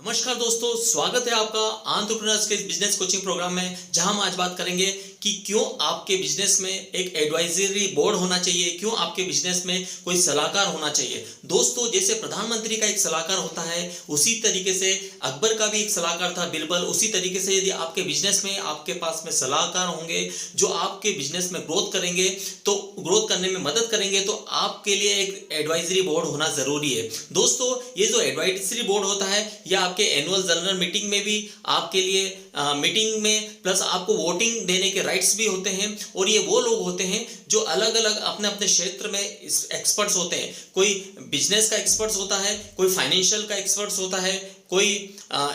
नमस्कार दोस्तों, स्वागत है आपका एंटरप्रेन्योर्स के बिजनेस कोचिंग प्रोग्राम में, जहां हम आज बात करेंगे कि क्यों आपके बिजनेस में एक एडवाइजरी बोर्ड होना चाहिए, क्यों आपके बिजनेस में कोई सलाहकार होना चाहिए। दोस्तों, जैसे प्रधानमंत्री का एक सलाहकार होता है, उसी तरीके से अकबर का भी एक सलाहकार था बिरबल। उसी तरीके से यदि आपके बिजनेस में आपके पास में सलाहकार होंगे जो आपके बिजनेस में ग्रोथ करेंगे, तो ग्रोथ करने में मदद करेंगे, तो आपके लिए एक एडवाइजरी बोर्ड होना जरूरी है। दोस्तों, ये जो एडवाइजरी बोर्ड होता है या आपके एनुअल जनरल मीटिंग में भी आपके लिए मीटिंग में प्लस आपको वोटिंग देने के राइट्स भी होते हैं। और ये वो लोग होते हैं जो अलग अलग अपने अपने क्षेत्र में एक्सपर्ट्स होते हैं। कोई बिजनेस का एक्सपर्ट्स होता है, कोई फाइनेंशियल का एक्सपर्ट्स होता है, कोई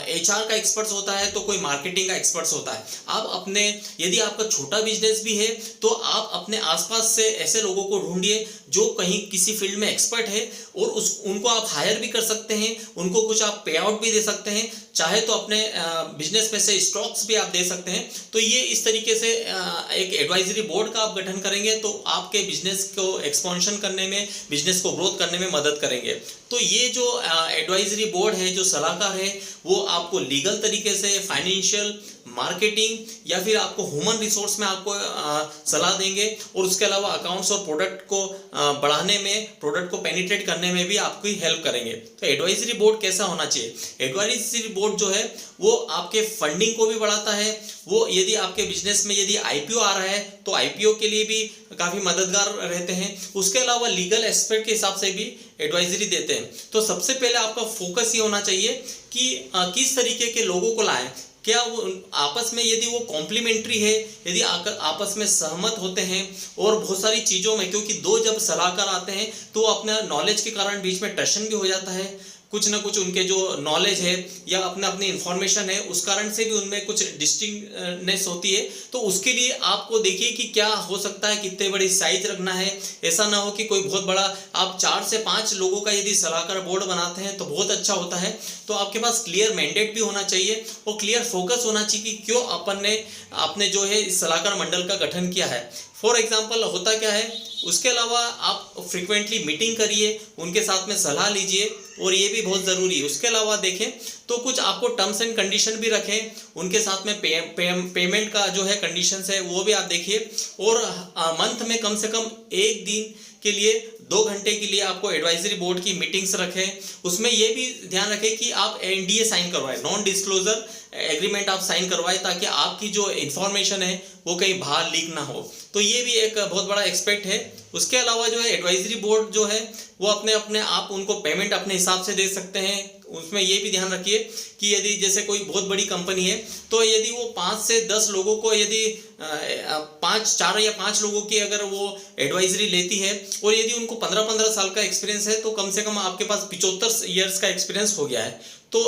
एचआर का एक्सपर्ट्स होता है, तो कोई मार्केटिंग का एक्सपर्ट्स होता है। आप अपने यदि आपका छोटा बिजनेस भी है तो आप अपने आसपास से ऐसे लोगों को ढूंढिए जो कहीं किसी फील्ड में एक्सपर्ट है, और उनको आप हायर भी कर सकते हैं, उनको कुछ आप पे आउट भी दे सकते हैं, चाहे तो अपने बिजनेस में से स्टॉक्स भी आप दे सकते हैं। तो ये इस तरीके से एक एडवाइजरी बोर्ड का आप गठन करेंगे तो आपके बिजनेस को एक्सपेंशन करने में, बिजनेस को ग्रोथ करने में मदद करेंगे। तो ये जो एडवाइजरी बोर्ड है, जो सलाहकार है, वो आपको लीगल तरीके से, फाइनेंशियल, मार्केटिंग या फिर आपको ह्यूमन रिसोर्स में आपको सलाह देंगे, और उसके अलावा अकाउंट्स और प्रोडक्ट को बढ़ाने में, प्रोडक्ट को पेनिट्रेट करने में भी आपकी हेल्प करेंगे। तो एडवाइजरी बोर्ड कैसा होना चाहिए? एडवाइजरी बोर्ड जो है वो आपके फंडिंग को भी बढ़ाता है। वो यदि आपके बिजनेस में यदि आईपीओ आ रहा है तो आईपीओ के लिए भी काफी मददगार रहते हैं। उसके अलावा लीगल एस्पेक्ट के हिसाब से भी एडवाइजरी देते हैं। तो सबसे पहले आपका फोकस ये होना चाहिए कि किस तरीके के लोगों को लाएं। क्या वो आपस में यदि वो कॉम्प्लीमेंट्री है, यदि आपस में सहमत होते हैं, और बहुत सारी चीज़ों में, क्योंकि दो जब सलाहकार आते हैं तो अपने नॉलेज के कारण बीच में टशन भी हो जाता है। कुछ ना कुछ उनके जो नॉलेज है या अपने अपनी इंफॉर्मेशन है, उस कारण से भी उनमें कुछ डिस्टिंक्टनेस होती है। तो उसके लिए आपको देखिए कि क्या हो सकता है, कितने बड़ी साइज रखना है। ऐसा ना हो कि कोई बहुत बड़ा, आप 4 से 5 लोगों का यदि सलाहकार बोर्ड बनाते हैं तो बहुत अच्छा होता है। तो आपके पास क्लियर मैंडेट भी होना चाहिए और क्लियर फोकस होना चाहिए कि क्यों आपने जो है इस सलाहकार मंडल का गठन किया है। फॉर एग्जाम्पल होता क्या है, उसके अलावा आप फ्रिक्वेंटली मीटिंग करिए, उनके साथ में सलाह लीजिए, और ये भी बहुत ज़रूरी है। उसके अलावा देखें तो कुछ आपको टर्म्स एंड कंडीशन भी रखें, उनके साथ में पेमेंट का जो है कंडीशंस है वो भी आप देखिए। और मंथ में कम से कम 1 दिन के लिए, 2 घंटे के लिए आपको एडवाइजरी बोर्ड की मीटिंग्स रखें। उसमें ये भी ध्यान रखें कि आप एनडीए साइन करवाएं, नॉन डिस्क्लोजर एग्रीमेंट आप साइन करवाएं, ताकि आपकी जो इंफॉर्मेशन है वो कहीं बाहर लीक ना हो। तो ये भी एक बहुत बड़ा एक्सपेक्ट है। उसके अलावा जो है एडवाइजरी बोर्ड जो है वो अपने आप उनको पेमेंट अपने हिसाब से दे सकते हैं। उसमें ये भी ध्यान रखिए कि यदि जैसे कोई बहुत बड़ी कंपनी है तो यदि वो 5 से 10 लोगों को, यदि 4 या 5 लोगों की अगर वो एडवाइजरी लेती है, और यदि उनको 15-15 साल का एक्सपीरियंस है, तो कम से कम आपके पास 75 ईयर्स का एक्सपीरियंस हो गया है। तो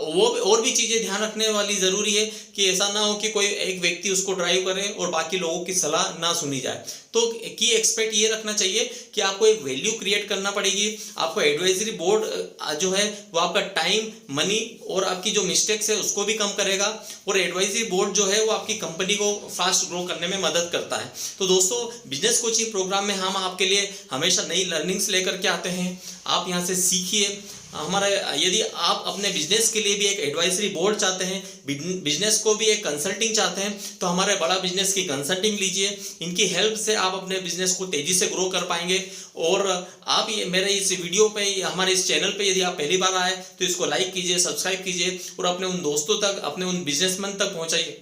वो और भी चीज़ें ध्यान रखने वाली ज़रूरी है कि ऐसा ना हो कि कोई एक व्यक्ति उसको ड्राइव करे और बाकी लोगों की सलाह ना सुनी जाए। तो की एक्सपेक्ट ये रखना चाहिए कि आपको एक वैल्यू क्रिएट करना पड़ेगी। आपको एडवाइजरी बोर्ड जो है वो आपका टाइम, मनी और आपकी जो मिस्टेक्स है उसको भी कम करेगा, और एडवाइजरी बोर्ड जो है वो आपकी कंपनी को फास्ट ग्रो करने में मदद करता है। तो दोस्तों, बिजनेस कोचिंग प्रोग्राम में हम आपके लिए हमेशा नई लर्निंग्स लेकर के आते हैं। आप यहाँ से सीखिए। हमारा यदि आप अपने बिजनेस के लिए भी एक एडवाइजरी बोर्ड चाहते हैं, बिजनेस को भी एक कंसल्टिंग चाहते हैं, तो हमारे बड़ा बिजनेस की कंसल्टिंग लीजिए। इनकी हेल्प से आप अपने बिजनेस को तेजी से ग्रो कर पाएंगे। और आप ये मेरे इस वीडियो पे, हमारे इस चैनल पे यदि आप पहली बार आए तो इसको लाइक कीजिए, सब्सक्राइब कीजिए, और अपने उन दोस्तों तक, अपने उन बिजनेसमैन तक पहुंचाइए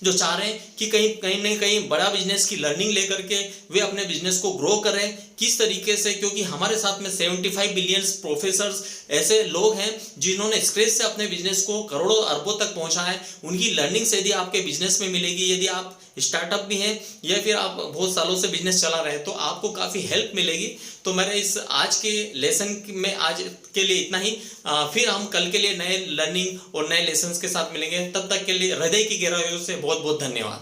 जो चाह रहे हैं कि कहीं ना कहीं बड़ा बिजनेस की लर्निंग लेकर के वे अपने बिजनेस को ग्रो करें। किस तरीके से, क्योंकि हमारे साथ में 75 बिलियंस प्रोफेसर्स ऐसे लोग हैं जिन्होंने स्क्रैच से अपने बिजनेस को करोड़ों अरबों तक पहुंचाया है। उनकी लर्निंग से यदि आपके बिजनेस में मिलेगी, यदि आप स्टार्टअप भी हैं या फिर आप बहुत सालों से बिजनेस चला रहे हैं, तो आपको काफ़ी हेल्प मिलेगी। तो मेरे इस आज के लेसन में आज के लिए इतना ही। फिर हम कल के लिए नए लर्निंग और नए लेसन्स के साथ मिलेंगे। तब तक के लिए हृदय की गहराइयों से बहुत बहुत धन्यवाद।